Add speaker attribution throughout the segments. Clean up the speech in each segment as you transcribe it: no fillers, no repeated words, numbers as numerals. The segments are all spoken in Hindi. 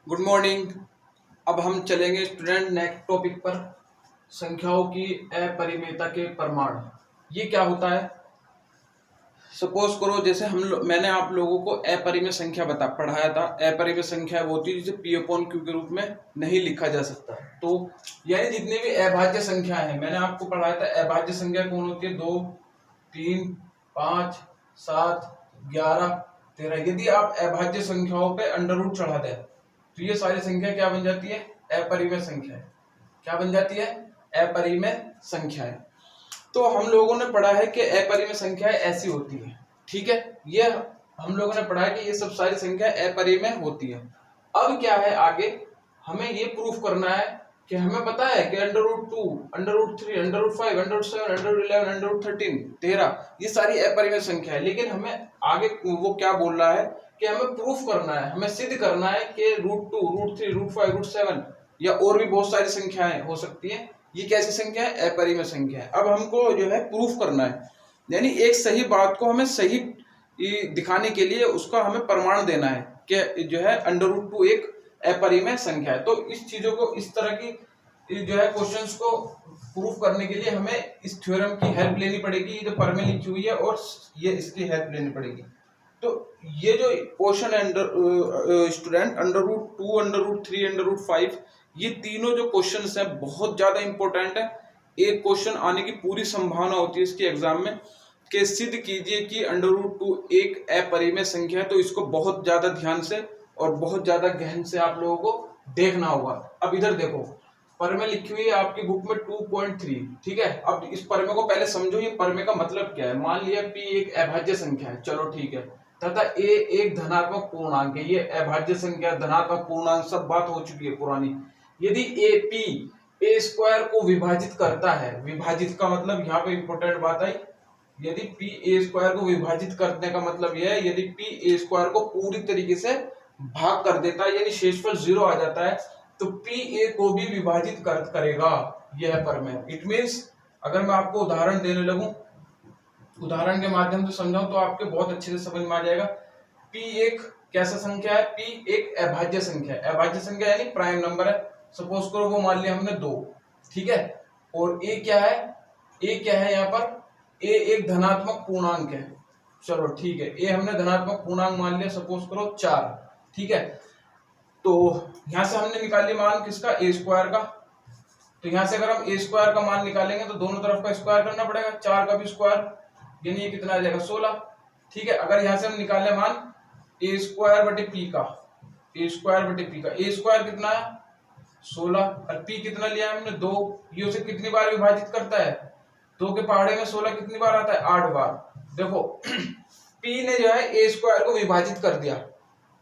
Speaker 1: Good morning. अब हम चलेंगे स्टूडेंट नेक्स्ट टॉपिक पर, संख्याओं की अपरिमेयता के प्रमाण। ये क्या होता है? सपोज करो जैसे मैंने आप लोगों को अपरिमेय संख्या पढ़ाया था। अपरिमेय संख्या वो होती है जिसे पी अपॉन क्यू के रूप में नहीं लिखा जा सकता। तो यानी जितनी भी अभाज्य संख्या है, मैंने आपको पढ़ाया था अभाज्य संख्या कौन होती है? 2, 3, 5, 7, 11, 13। यदि आप अभाज्य संख्याओं पे अंडर रूट चढ़ा दें तो ये सारी संख्या क्या बन जाती है? अपरिमेय संख्या है। क्या बन जाती है? अपरिमेय संख्या है। तो हम लोगों ने पढ़ा है कि अपरिमेय संख्याएं ऐसी होती है। ठीक है, ये हम लोगों ने पढ़ा है कि ये सब सारी संख्याएं अपरिमेय होती है। अब क्या है आगे, हमें ये प्रूफ करना है कि हमें पता है कि under root 2, under root 3, under root 5, under root 7, under root 11, under root 13, 13 ये सारी अपरिमेय संख्या है। लेकिन हमें आगे वो क्या बोल रहा है कि हमें प्रूफ करना है, हमें सिद्ध करना है कि रूट 2, रूट 3, रूट 5, रूट 7 या और भी बहुत सारी संख्याएं हो सकती है। ये कैसी संख्या है? अपरिमेय संख्या है। अब हमको जो है प्रूफ करना है, यानी एक सही बात को हमें सही दिखाने के लिए उसका हमें प्रमाण देना है कि जो है अंडर रूट 2 एक अपरिमेय संख्या है। तो इस चीजों को, इस तरह की जो है क्वेश्चंस को प्रूफ करने के लिए हमें इस थ्योरम की हेल्प लेनी पड़ेगी, जो प्रमेय लिखी हुई है, और ये इसकी हेल्प लेनी पड़ेगी। तो ये जो क्वेश्चन है student, under root 2, under root 3, under root 5, ये तीनों जो क्वेश्चंस हैं बहुत ज्यादा इंपॉर्टेंट है। एक क्वेश्चन आने की पूरी संभावना होती है इसके एग्जाम में कि सिद्ध कीजिए कि अंडर रूट 2 एक अपरिमेय संख्या है। तो इसको बहुत ज्यादा ध्यान से और बहुत ज्यादा गहन से आप लोगों को देखना होगा। अब इधर देखो, प्रमेय लिखी हुई है आपकी बुक में 2.3। ठीक है, अब इस प्रमेय को पहले समझो, ये प्रमेय का मतलब क्या है। मान लिया p एक अभाज्य संख्या है, चलो ठीक है, तथा a एक धनात्मक पूर्णांक है। ये अभाज्य संख्या, धनात्मक पूर्णांक, सब बात हो चुकी है पुरानी। यदि p a स्क्वायर को विभाजित करता है, विभाजित का मतलब यहाँ पे इंपॉर्टेंट बात आई, यदि p a स्क्वायर को विभाजित करने का मतलब यह है यदि p a स्क्वायर को पूरी तरीके से भाग कर देता है, यानी शेषफल 0 आ जाता है, तो p a को भी विभाजित करेगा। यह प्रमेय। इट मीन्स अगर मैं आपको उदाहरण देने लगूं, उदाहरण के माध्यम से समझाऊं तो आपके बहुत अच्छे से समझ में आ जाएगा। p एक कैसा संख्या है? p एक अभाज्य संख्या है। अभाज्य संख्या यानी प्राइम नंबर है। सपोज करो वो मान लिया हमने 2, ठीक है, और a क्या है? a क्या है यहाँ पर? a एक धनात्मक पूर्णांक है। चलो ठीक है, a हमने धनात्मक पूर्णांक मान लिया, सपोज करो 4। ठीक है, तो यहां से हमने निकाल लिया मान किसका? a स्क्वायर का। तो यहां से अगर हम a स्क्वायर का मान निकालेंगे तो दोनों तरफ का स्क्वायर करना पड़ेगा, 4 का भी स्क्वायर, यानी ये कितना आ जाएगा? 16। ठीक है, अगर यहां से हम निकाले मान a स्क्वायर बटे p का, a स्क्वायर बटे p का, a स्क्वायर कितना है? 16, और p कितना लिया हमने? 2। ये उसे कितनी बार विभाजित करता है? 2 के पहाड़े में 16 कितनी बार आता है? 8 बार। देखो p ने जो है a स्क्वायर को विभाजित कर दिया।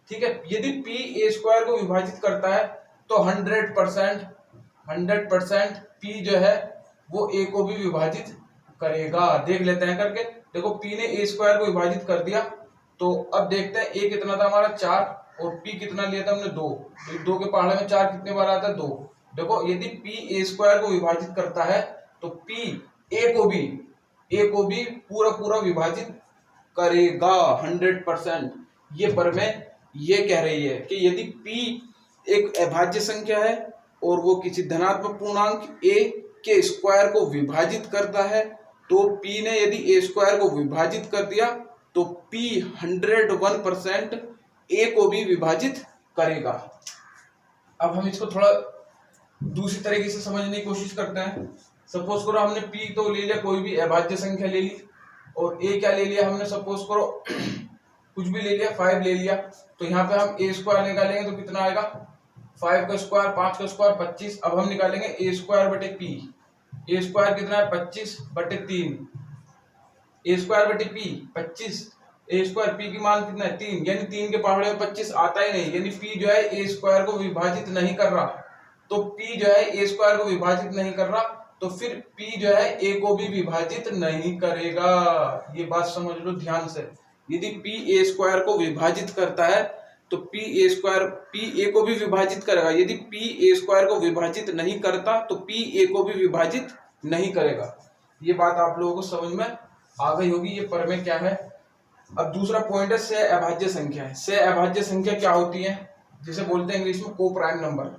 Speaker 1: ठीक है, यदि p a स्क्वायर को विभाजित करता है तो 100% p जो है वो a को भी विभाजित करेगा। देख लेते हैं करके। देखो p ने a स्क्वायर को विभाजित कर दिया, तो अब देखते हैं a कितना था हमारा? 4, और p कितना लिया था हमने? 2। तो 2 के पहाड़े में 4 कितने बार आता है? 2। देखो यदि p a स्क्वायर को विभाजित करता है तो p a को भी पूरा विभाजित करेगा 100%। ये प्रमेय ये कह रही है कि यदि p एक अभाज्य संख्या है और वो किसी धनात्मक पूर्णांक a के स्क्वायर को विभाजित करता है, तो p ने यदि a स्क्वायर को विभाजित कर दिया तो p 101% a को भी विभाजित करेगा। अब हम इसको थोड़ा दूसरी तरीके से समझने की कोशिश करते हैं। सपोज करो हमने p तो ले लिया, कोई भी अभाज्य संख्या ले ली, और a क्या ले लिया हमने? सपोज करो कुछ भी ले लिया, 5 ले लिया। तो यहाँ पे हम a स्क्वायर निकालेंगे तो कितना आएगा? 5 का स्क्वायर, 5 का स्क्वायर 25। अब हम निकालेंगे a स्क्वायर बटे p। a स्क्वायर कितना है? 25 बटे 3। a स्क्वायर बटे p 25, a स्क्वायर p की मान कितना है? 3, यानी 3 के पहाड़े में 25 आता ही नहीं, यानी p जो है a स्क्वायर को विभाजित नहीं कर रहा। तो p जो है a स्क्वायर को विभाजित नहीं कर रहा, तो फिर p जो है a को भी विभाजित नहीं करेगा। ये बात समझ लो ध्यान से। यदि p a स्क्वायर को विभाजित करता है तो p a को भी विभाजित करेगा। यदि p a स्क्वायर को विभाजित नहीं करता तो p a को भी विभाजित नहीं करेगा। ये बात आप लोगों को समझ में आ गई होगी। ये प्रमेय क्या है? अब दूसरा पॉइंट है सह अभाज्य संख्या है। सह अभाज्य संख्या क्या होती है? जिसे बोलते हैं इंग्लिश में को प्राइम नंबर।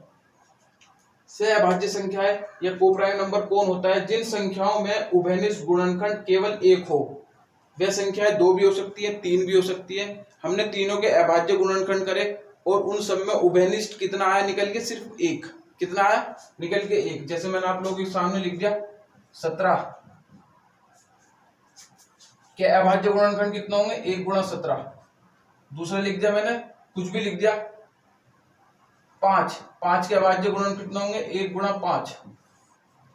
Speaker 1: सह अभाज्य संख्या है या को प्राइम नंबर कौन होता है? जिन संख्याओं में उभयनिष्ठ गुणनखंड केवल एक हो। वह संख्याएं 2 भी हो सकती है, 3 भी हो सकती है। हमने तीनों के अभाज्य गुणनखंड करे और उन सब में उभयनिष्ठ कितना आया निकल के? सिर्फ एक। कितना आया? निकल के एक। जैसे मैंने आप लोगों के सामने लिख दिया 17 के अभाज्य गुणनखंड कितना होंगे? 1 गुणा 17। दूसरा लिख दिया मैंने, कुछ भी लिख दिया 5 के अभाज्य गुणनखंड कितना होंगे? 1 गुणा 5।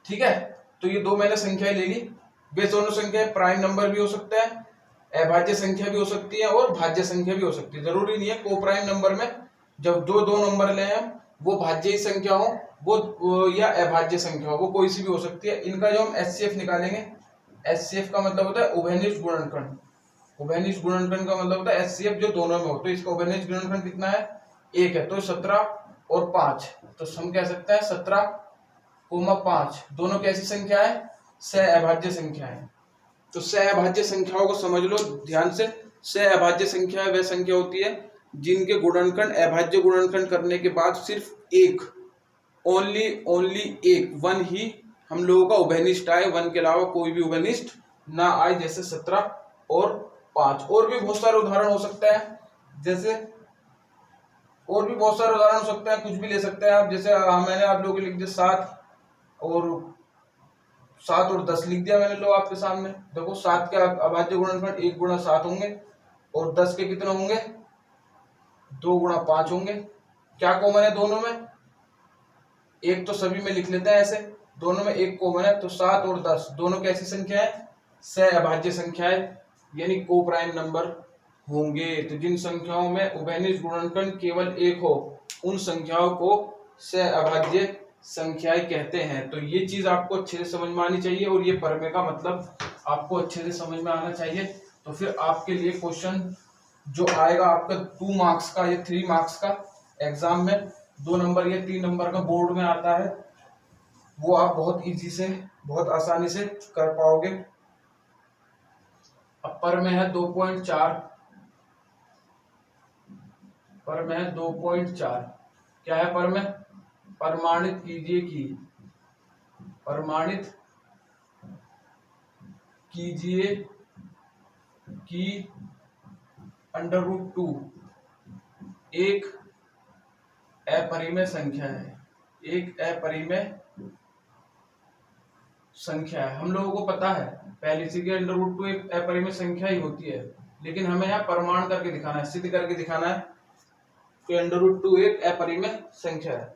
Speaker 1: ठीक है, तो ये दो मैंने संख्याएं ले ली। वे दोनों संख्याएं प्राइम नंबर भी हो सकता है, अभाज्य संख्या भी हो सकती है और भाज्य संख्या भी हो सकती है। जरूरी नहीं है को प्राइम नंबर में जब जो दो नंबर ले हम वो भाज्य ही संख्या हो वो या अभाज्य संख्या हो, वो कोई सी भी हो सकती है। इनका जो हम एचसीएफ निकालेंगे, एचसीएफ का मतलब होता है उभयनिष्ठ गुणनखंड। उभयनिष्ठ गुणनखंड का मतलब होता है एचसीएफ जो दोनों में हो। तो इसका उभयनिष्ठ गुणनखंड कितना है? 1 है। तो 17 और 5, तो हम कह सकते हैं 17,5 दोनों कैसी संख्या है? सह अभाज्य संख्या है। तो सह अभाज्य संख्याओं को समझ लो ध्यान से। सह अभाज्य संख्या वह संख्या होती है जिनके गुणनखंड अभाज्य गुणनखंड करने के बाद सिर्फ एक, ओनली एक, 1 ही हम लोगों का उभयनिष्ठ आए, 1 के अलावा कोई भी उभयनिष्ठ ना आए। जैसे 17 और 5। और भी बहुत सारे उदाहरण हो सकते हैं, जैसे और भी बहुत सारे उदाहरण हो सकते हैं, कुछ भी ले सकते हैं आप। जैसे मैंने आप लोगों को लिख दिया 7 और 10 लिख दिया मैंने लो आपके सामने। देखो 7 के अभाज्य गुणनखंड 1 गुणा 7 होंगे और 10 के कितने होंगे? 2 गुणा 5 होंगे। क्या कॉमन है दोनों में? एक तो सभी में लिख लेते हैं ऐसे, दोनों में एक कॉमन है। तो 7 और 10 दोनों कैसी संख्या है? सह अभाज्य संख्या है, यानी को प्राइम नंबर होंगे। तो जिन संख्याओं में उभयनिष्ठ गुणनखंड केवल एक हो उन संख्याओं को सह अभाज्य संख्याएं कहते हैं। तो ये चीज आपको अच्छे से समझ में आनी चाहिए और ये प्रमेय का मतलब आपको अच्छे से समझ में आना चाहिए। तो फिर आपके लिए क्वेश्चन जो आएगा आपका 2 मार्क्स का या 3 मार्क्स का एग्जाम में, 2 नंबर या 3 नंबर का बोर्ड में आता है, वो आप बहुत इजी से बहुत आसानी से कर पाओगे। अब पर में है 2.4, पर में है 2.4। क्या है पर में? प्रमाणित कीजिए कि, प्रमाणित कीजिए कि √2 एक अपरिमेय संख्या है। एक अपरिमेय संख्या है। हम लोगों को पता है पहले से कि √2 एक अपरिमेय संख्या ही होती है, लेकिन हमें यहाँ प्रमाण करके दिखाना है, सिद्ध करके दिखाना है कि √2 एक अपरिमेय संख्या है।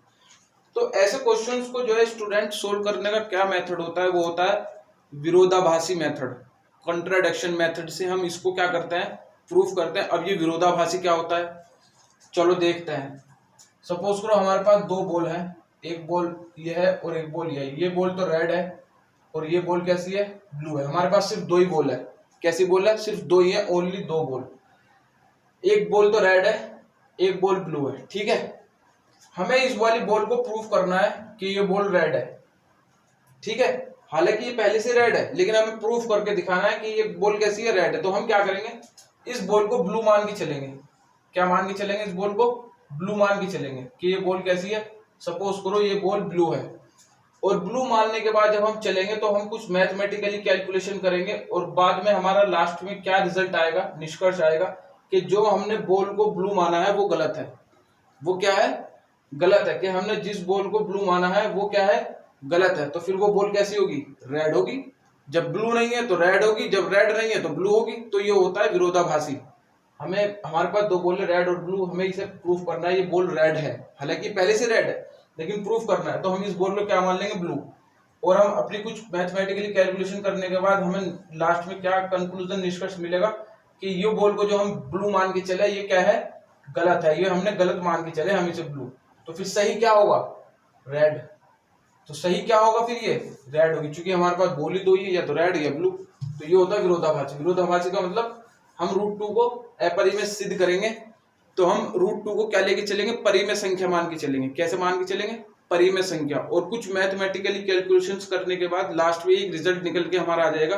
Speaker 1: तो ऐसे क्वेश्चंस को जो है स्टूडेंट सोल्व करने का क्या मेथड होता है? वो होता है विरोधाभासी मेथड, कॉन्ट्राडिक्शन मेथड से हम इसको क्या करते हैं? प्रूफ करते हैं। अब ये विरोधाभासी क्या होता है, चलो देखते हैं। सपोज करो हमारे पास 2 बॉल है, एक बॉल ये है और एक बॉल ये है। ये बॉल तो रेड है और ये बॉल कैसी है? ब्लू है। हमारे पास सिर्फ 2 ही बॉल है। कैसी बॉल है? सिर्फ 2 ही है, ओनली 2 बॉल। एक बॉल तो रेड है, एक बॉल ब्लू है। ठीक है, हमें इस वाली बॉल को प्रूफ करना है कि ये बॉल रेड है। ठीक है, हालांकि ये पहले से रेड है, लेकिन हमें प्रूफ करके दिखाना है कि ये बॉल कैसी है? रेड है। तो हम क्या करेंगे? इस बॉल को ब्लू मान के चलेंगे। क्या मान के चलेंगे? इस बॉल को ब्लू मान के चलेंगे कि ये बॉल कैसी है? सपोज करो ये बॉल ब्लू है। और ब्लू मानने के बाद जब हम चलेंगे तो हम कुछ मैथमेटिकली कैलकुलेशन करेंगे और बाद में हमारा लास्ट में क्या रिजल्ट आएगा, निष्कर्ष आएगा कि जो हमने बॉल को ब्लू माना है वो गलत है। वो क्या है? गलत है। कि हमने जिस बॉल को ब्लू माना है वो क्या है? गलत है। तो फिर वो बॉल कैसी होगी? रेड होगी। जब ब्लू नहीं है तो रेड होगी, जब रेड नहीं है तो ब्लू होगी। तो ये होता है विरोधाभासी। हमें हमारे पास 2 बॉल है रेड और ब्लू, हमें इसे प्रूफ करना है ये बॉल रेड है, हालांकि पहले से रेड है लेकिन प्रूफ करना है। तो हम इस बॉल को क्या मान लेंगे? ब्लू। और हम अपनी कुछ मैथमेटिकली कैलकुलेशन करने के बाद हमें लास्ट में क्या कंक्लूजन, निष्कर्ष मिलेगा कि ये बॉल को जो हम ब्लू मान के चले ये क्या है? गलत है। ये हमने गलत मान के चले हम इसे ब्लू। तो फिर सही क्या होगा? रेड। तो सही क्या होगा फिर? ये रेड होगी, क्योंकि हमारे पास बॉल ही 2 ही है, या तो रेड या ब्लू। तो ये होता है विरोधाभासी। विरोधाभासी का मतलब हम √2 को अपरिमेय सिद्ध करेंगे तो हम √2 को क्या लेके चलेंगे? परिमेय संख्या मान के चलेंगे। कैसे मान के चलेंगे? परिमेय संख्या। और कुछ मैथमेटिकली कैलकुलेशंस करने के बाद लास्ट में एक रिजल्ट निकल के हमारा आ जाएगा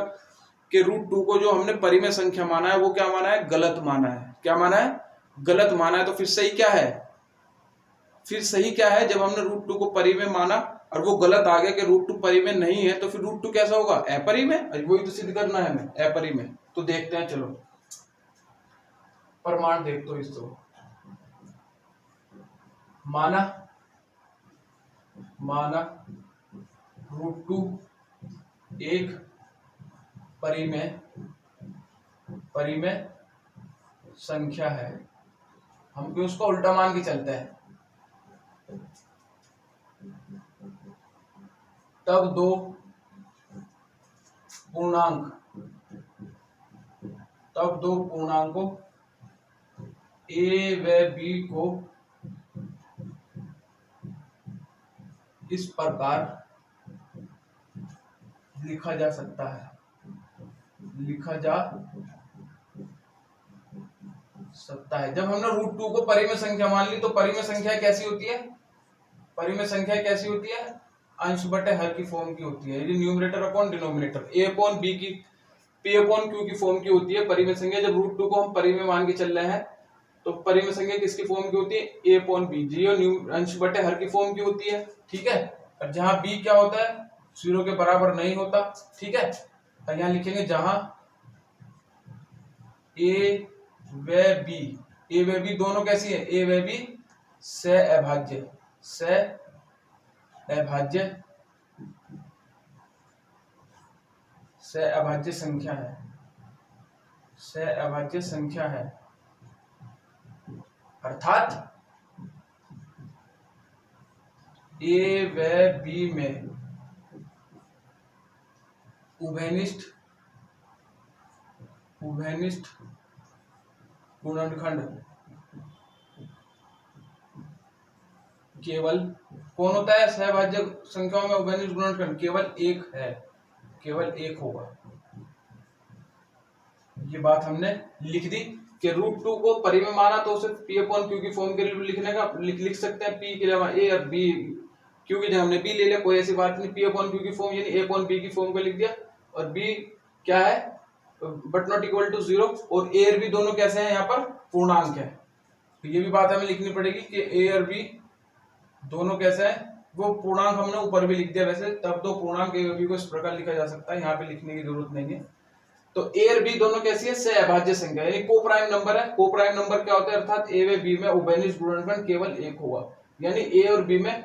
Speaker 1: कि √2 को जो हमने परिमेय संख्या माना है वो क्या माना है? गलत माना है। क्या माना है? गलत माना है। तो फिर सही क्या है? फिर सही क्या है, जब हमने √2 को परिमेय माना और वो गलत आ गया कि √2 परिमेय नहीं है, तो फिर √2 कैसा होगा, अपरिमेय। वही तो सिद्ध करना है हमें, अपरिमेय। तो देखते हैं, चलो प्रमाण देख दो इसको। माना √2 एक परिमेय संख्या है। हम क्यों उसको उल्टा मान के चलते हैं। तब दो पूर्णांकों a व b को इस प्रकार लिखा जा सकता है। जब हमने √2 को परिमेय संख्या मान ली, तो परिमेय संख्या कैसी होती है, अंश बटे हर की फॉर्म की होती है। ये numerator upon denominator, a upon b की, p अपॉन q की फॉर्म की होती है परिमेय संख्या। जब √2 को हम परिमेय मान के चल रहे हैं, तो परिमेय संख्या किसकी फॉर्म की होती है, a अपॉन b, जी और अंश बटे हर की फॉर्म की होती है। ठीक है, और जहां b क्या होता है, 0 के बराबर नहीं होता। ठीक है, और यहां लिखेंगे जहां a व b दोनों कैसी है, a व b अभाज्य संख्या है, अर्थात a व b में उभयनिष्ठ गुणनखंड केवल कौन होता है, सहभाज्य संख्याओं में उभयनिष्ठ गुणनखंड केवल एक होगा। ये बात हमने लिख दी कि √2 को परिमेय माना, तो उसे p अपॉन q की फॉर्म के लिए लिखने का लिख सकते हैं। p के लिए a और b, q की जगह हमने b ले लिया, कोई ऐसी बात नहीं। p अपॉन q की फॉर्म यानी a अपॉन b की फॉर्म को लिख दिया, और b क्या है, बट नॉट इक्वल टू 0, और a और b दोनों कैसे हैं, यहाँ पर पूर्णांक है। तो ये भी बात हमें लिखनी पड़ेगी कि a और b दोनों कैसे हैं, वो पूर्णांक हमने ऊपर भी लिख दिया वैसे। तब दो पूर्णांक a और b को इस प्रकार लिखा जा सकता है, यहाँ पे लिखने की जरूरत नहीं है। तो a और b दोनों कैसी है, सहअभाज्य संख्या, यानी को प्राइम नंबर है। को प्राइम नंबर क्या होता है, अर्थात a व b में उभयनिष्ठ गुणनखंड केवल एक होगा, यानी a और b में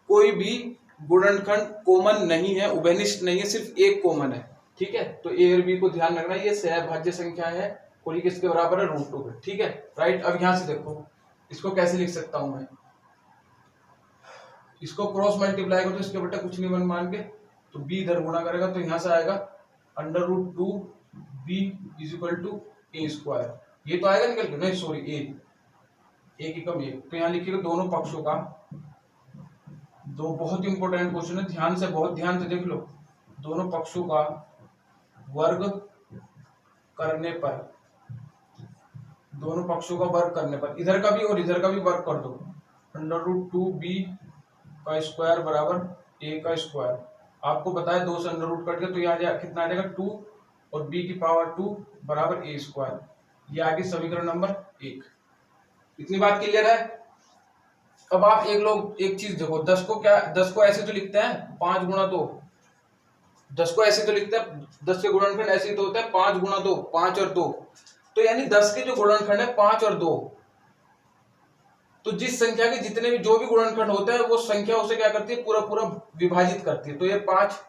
Speaker 1: कोई भी गुणनखंड कॉमन नहीं है, उभयनिष्ठ नहीं है, सिर्फ एक कॉमन है। ठीक है, तो a और b को ध्यान रखना, ये सहअभाज्य संख्या है और ये किसके बराबर है, √2 के। ठीक है, राइट। अब यहां से देखो इसको कैसे लिख सकता हूं मैं, इसको क्रॉस मल्टीप्लाई करो तो इसके बेटा कुछ नहीं मान के, तो b इधर गुणा करेगा तो यहां से आएगा √2b = a²। ये तो आएगा निकल के, नहीं सॉरी a की कम, तो यहाँ लिखिएगा दोनों पक्षों का, दो बहुत इंपॉर्टेंट क्वेश्चन है, बहुत ध्यान से देख लो, दोनों पक्षों का वर्ग करने पर, इधर का भी और इधर का भी वर्ग कर दो, √2b² बराबर a²। आपको बताया 2 से √ कट गया, तो यहाँ कितना आ जाएगा 2, और b की पावर 2 बराबर a²। ये आ गई समीकरण नंबर 1। इतनी बात क्लियर है। अब आप एक चीज देखो, 10 को ऐसे तो लिखते हैं 5 गुणा 2, 10 को ऐसे तो लिखते हैं, 10 के गुणनखंड ऐसे तो होता है 5 गुणा 2, 5 और 2, तो यानी 10 के जो गुणनखंड है 5 और 2, तो जिस संख्या के जितने भी जो भी गुणनखंड होते हैं वो संख्या उसे क्या करती है, पूरा पूरा विभाजित करती है। तो ये 5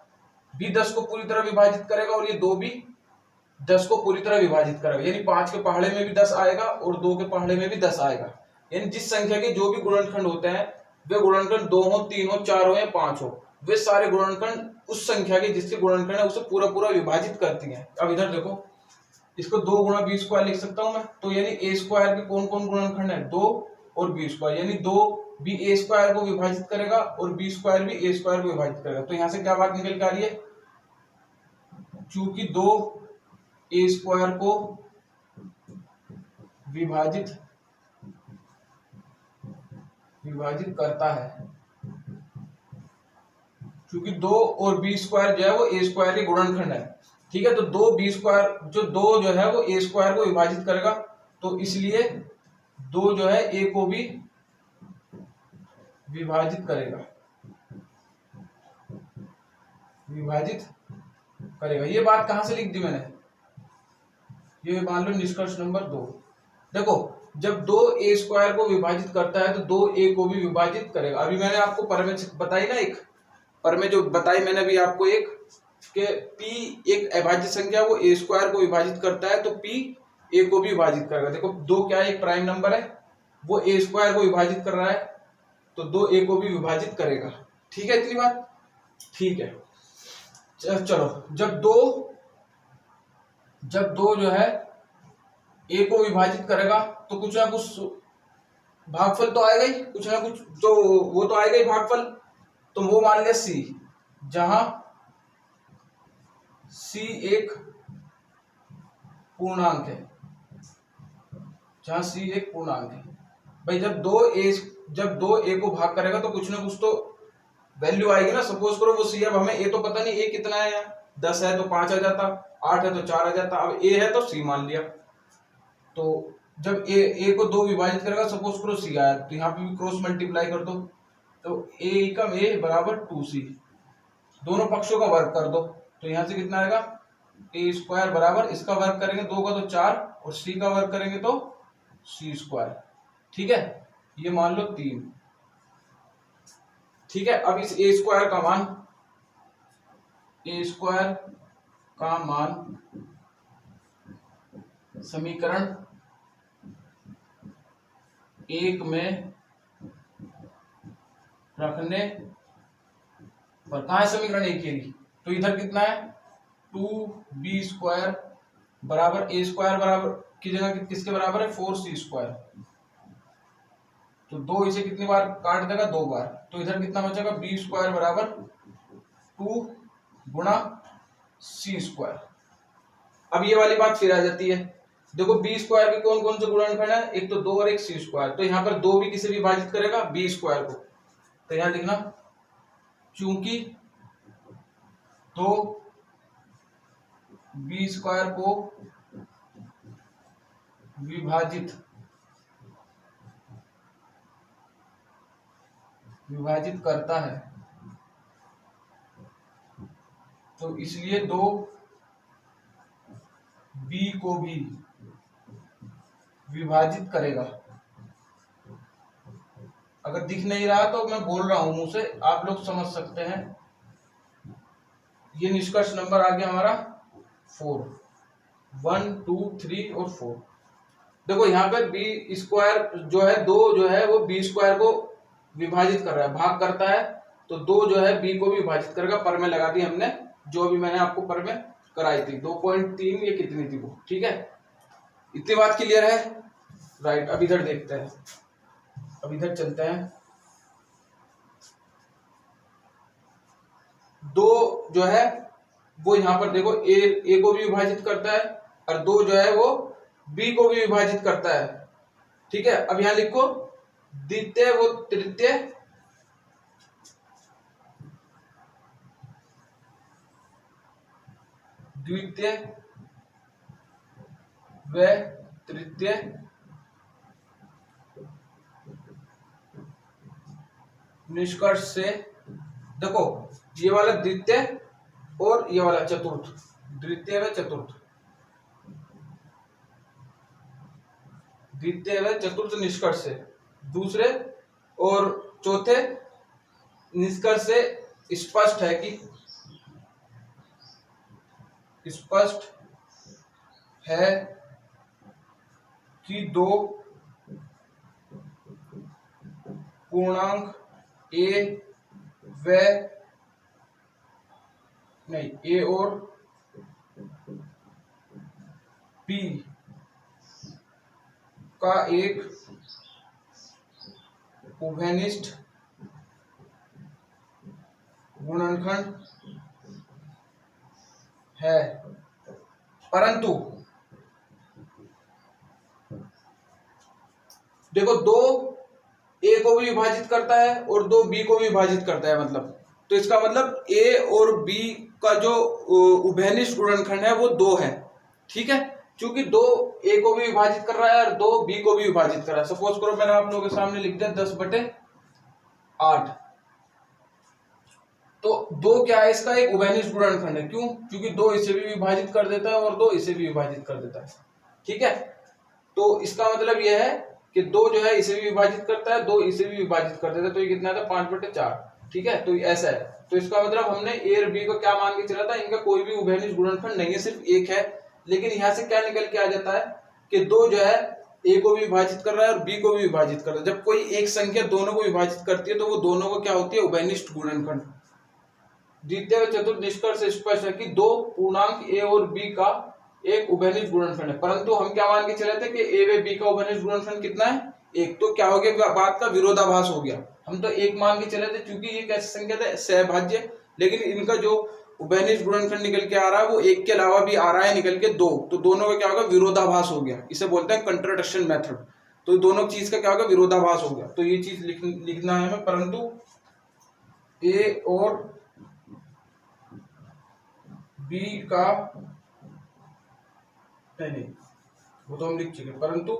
Speaker 1: भी 10 को पूरी तरह विभाजित करेगा, और ये 2 भी 10 को पूरी तरह विभाजित करेगा, यानी 5 के पहाड़े में भी 10 आएगा और 2 के पहाड़े में भी 10 आएगा। यानी जिस संख्या के जो भी गुणनखंड होते हैं, वे गुणनखंड 2 हो, 3 हो, 4 हो या 5 हो, वे सारे गुणनखंड उस संख्या के जिसके गुणनखंड है उसे पूरा पूरा विभाजित करती हैं। अब इधर देखो, इसको 2 गुणा b² लिख सकता हूं मैं, तो यानी a² के कौन कौन गुणनखंड है, 2 और b², यानी 2 भी a² को विभाजित करेगा और b² भी a² को विभाजित करेगा। तो यहां से क्या बात निकल के आ रही है, चूंकि 2 a² को विभाजित करता है, क्योंकि 2 और b² जो है वो a² के गुणनखंड है। ठीक है, तो 2 b² जो है वो a² को विभाजित करेगा, तो इसलिए 2 जो है a को भी विभाजित करेगा, विभाजित करेगा। ये बात कहां से लिख दी मैंने, ये मान लो निष्कर्ष नंबर 2। देखो जब 2a² को विभाजित करता है तो 2a को भी विभाजित करेगा। अभी मैंने आपको परमेय बताई ना, एक परमेय जो बताई मैंने अभी आपको, एक के p एक अभाज्य संख्या वो a² को विभाजित करता है तो p a को भी विभाजित करेगा। देखो 2 क्या है, एक प्राइम नंबर है, वो a² को विभाजित कर रहा है तो 2a को भी विभाजित करेगा। ठीक है, इतनी बात ठीक है। चलो जब दो जो है a को विभाजित करेगा तो कुछ ना कुछ भागफल तो आएगा ही, कुछ ना कुछ तो वो तो आएगा ही भागफल। तो वो मान लिया c, जहां c एक पूर्णांक है, जहां c एक पूर्णांक है। भाई जब 2a को भाग करेगा तो कुछ ना कुछ तो वैल्यू आएगी ना। सपोज करो वो c, अब हमें a तो पता नहीं a कितना है, 10 है तो 5 आ जाता, 8 है तो 4 आ जाता, अब a है तो c मान लिया। तो जब a को 2 विभाजित करेगा, सपोज करो c आया, तो यहाँ पे भी क्रॉस मल्टीप्लाई कर दो, तो a का a बराबर 2c, दोनों पक्षों का वर्ग कर दो, तो यहाँ से कितना आएगा, a² बराबर इसका वर्ग करेंगे 2 का तो 4 और c का वर्ग करेंगे तो c²। ठीक है, ये मान लो 3। ठीक है, अब इस a² का मान समीकरण 1 में रखने पर, कहा है समीकरण 1 के लिए, तो इधर कितना है 2b² बराबर a² बराबर की जगह किसके बराबर है 4c²। तो 2 इसे कितनी बार काट देगा, 2 बार, तो इधर कितना बचेगा b² बराबर 2 गुणा c²। अब ये वाली बात फिर आ जाती है, देखो b² के कौन कौन से गुणनखंड है, एक तो 2 और एक c², तो यहाँ पर 2 भी किसे विभाजित करेगा, b² को। तो यहाँ लिखना चूंकि 2 b² को विभाजित करता है तो इसलिए 2 b को भी विभाजित करेगा। अगर दिख नहीं रहा तो मैं बोल रहा हूं मुंह से, आप लोग समझ सकते हैं। ये निष्कर्ष नंबर आ गया हमारा 4, 1 2 3 और 4। देखो यहाँ पे b² जो है 2 जो है वो b² को विभाजित कर रहा है, भाग करता है, तो 2 जो है b को भी विभाजित करेगा। परमेय लगा दी हमने, जो भी मैंने आपको परमेय कराई थी 2.3 ये कितनी थी वो। ठीक है, इतनी बात क्लियर है, राइट। अब इधर देखते हैं, अब इधर चलते हैं। 2 जो है वो यहाँ पर देखो a को भी विभाजित करता है और 2 जो है वो b को भी विभाजित करता है। ठीक है, अब यहाँ लिखो द्वितीय वो तृतीय, द्वितीय व तृतीय निष्कर्ष से, देखो ये वाला द्वितीय और ये वाला चतुर्थ, द्वितीय व चतुर्थ, द्वितीय व चतुर्थ निष्कर्ष से, दूसरे और चौथे निष्कर्ष से स्पष्ट है कि दो पूर्णांक a और b का एक उभयनिष्ठ गुणनखंड है, परंतु देखो 2 a को भी विभाजित करता है और 2 b को भी विभाजित करता है, मतलब तो इसका मतलब a और b का जो उभयनिष्ठ गुणनखंड है वो 2 है। ठीक है, क्योंकि 2 a को भी विभाजित कर रहा है और 2 b को भी विभाजित कर रहा है। सपोज करो मैंने आप लोगों के सामने लिख दिया 10/, 8। तो 2 क्या है, इसका एक उभयनिष्ठ गुणनखंड है। क्यों? क्योंकि 2 इसे भी विभाजित कर देता है और 2 इसे भी विभाजित कर देता है। ठीक है, तो इसका मतलब यह है कि 2 जो है इसे भी विभाजित करता है, 2 इसे भी विभाजित कर देता है, तो ये कितना था 5/4। ठीक है, तो ऐसा है। तो इसका मतलब हमने ए और बी को क्या मान के चला था, इनका कोई भी उभयनिष्ठ गुणनखंड नहीं है, सिर्फ एक है। लेकिन यहाँ से क्या निकल के आ जाता है कि 2 जो है ए को भी विभाजित कर रहा है और बी को भी विभाजित कर रहा है। जब कोई एक संख्या दोनों को विभाजित करती है तो वो दोनों को क्या होती है, उभयनिष्ठ गुणनखंड। द्वितीय व चतुर्थ निष्कर्ष स्पष्ट है कि 2 पूर्णांक ए और बी का एक उभयनिष्ठ गुणनखंड है। परंतु हम क्या मान के चले थे कि ए व बी का उभयनिष्ठ गुणनखंड कितना है, 1। तो क्या हो गया, बात का विरोधाभास हो गया। हम तो 1 मान के चले थे क्योंकि ये कैसी संख्या है, सहभाज्य। लेकिन इनका जो उभयनिष्ठ गुणनखंड निकल के आ रहा है वो 1 के अलावा भी आ रहा है निकल के 2। तो दोनों का क्या होगा, विरोधाभास हो गया। इसे बोलते हैं कंट्राडिक्शन मेथड। तो दोनों चीज का क्या होगा, विरोधाभास हो गया। तो ये चीज लिखना है हमें। परंतु ए और बी का नहीं, वो तो हम लिख चुके। परंतु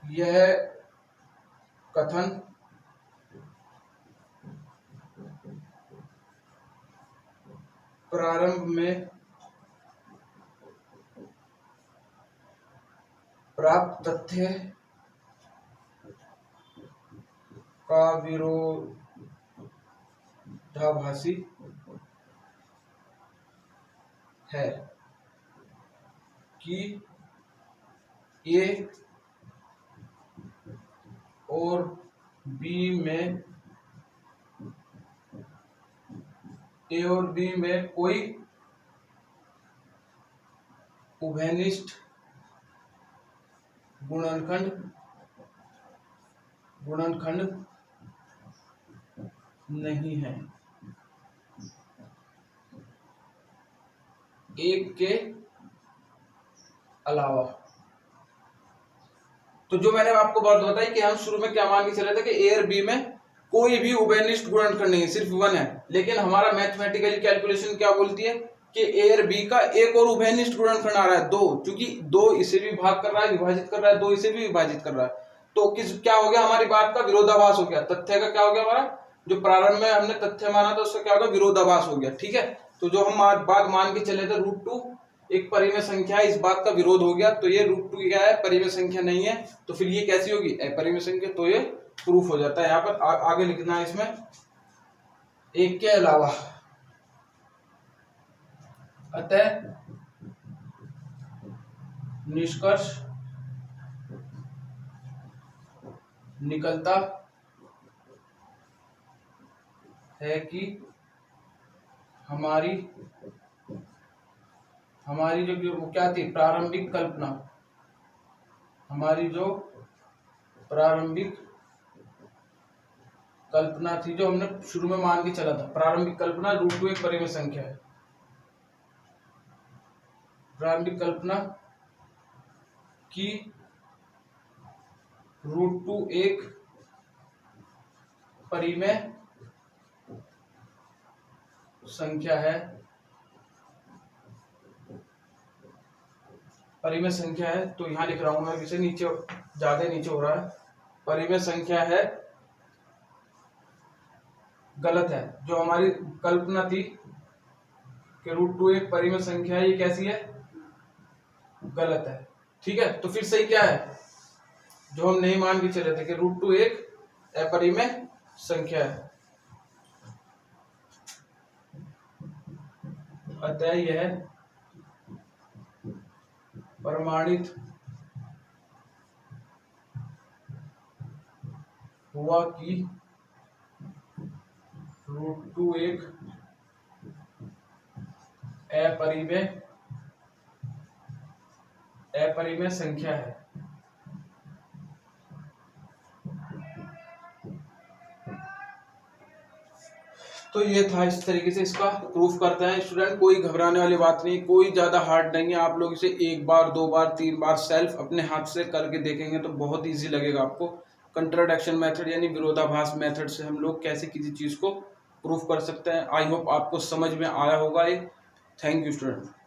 Speaker 1: यह कथन प्रारंभ में प्राप्त तथ्य का विरोधाभासी है कि ए और बी में कोई उभयनिष्ठ गुणनखंड नहीं है, 1 के अलावा। तो जो मैंने आपको बात बताई कि हम शुरू में क्या मान के चले थे कि ए और बी में कोई भी उभयनिष्ठ गुणनखंड नहीं है, सिर्फ 1 है। लेकिन हमारा मैथमेटिकल कैलकुलेशन क्या बोलती है कि ए और बी का एक और उभयनिष्ठ गुणनखंड आ रहा है 2। क्योंकि 2 इसे भी भाग कर रहा है, विभाजित कर रहा है, 2 इसे भी विभाजित कर रहा है। तो क्या हो गया, हमारी बात का विरोधाभास हो गया। तथ्य का क्या हो गया, हमारा जो प्रारंभ में हमने तथ्य माना था उसका क्या होगा, विरोधाभास हो गया। ठीक है, तो जो हम बात मान के चले थे √2 एक परिमेय संख्या है, इस बात का विरोध हो गया। तो ये √2 क्या है, परिमेय संख्या नहीं है। तो फिर ये कैसी होगी, अपरिमेय संख्या। तो ये प्रूफ हो जाता है। यहाँ पर आगे लिखना है इसमें 1 के अलावा। अतः निष्कर्ष निकलता है कि हमारी जो क्या थी प्रारंभिक कल्पना, हमारी जो प्रारंभिक कल्पना थी, जो हमने शुरू में मान के चला था, प्रारंभिक कल्पना √2 एक परिमेय संख्या है। प्रारंभिक कल्पना की √2 एक परिमेय संख्या है, परिमेय संख्या है। तो यहां लिख रहा हूं मैं, इसे नीचे ज्यादा नीचे हो रहा है, परिमेय संख्या है, गलत है। जो हमारी कल्पना थी कि √2 एक परिमेय संख्या है, ये कैसी है, गलत है। ठीक है, तो फिर सही क्या है, जो हम नहीं मान के चले थे कि √2 एक अपरिमेय संख्या है। अतः यह प्रमाणित हुआ कि √2 एक अपरिमेय संख्या है। तो ये था, इस तरीके से इसका प्रूफ करते हैं स्टूडेंट। कोई घबराने वाली बात नहीं, कोई ज्यादा हार्ड नहीं है। आप लोग इसे 1 बार 2 बार 3 बार सेल्फ अपने हाथ से करके देखेंगे तो बहुत इजी लगेगा आपको। कंट्राडिक्शन मेथड यानी विरोधाभास मेथड से हम लोग कैसे किसी चीज को प्रूफ कर सकते हैं। आई होप आपको समझ में आया होगा ये। Thank you student.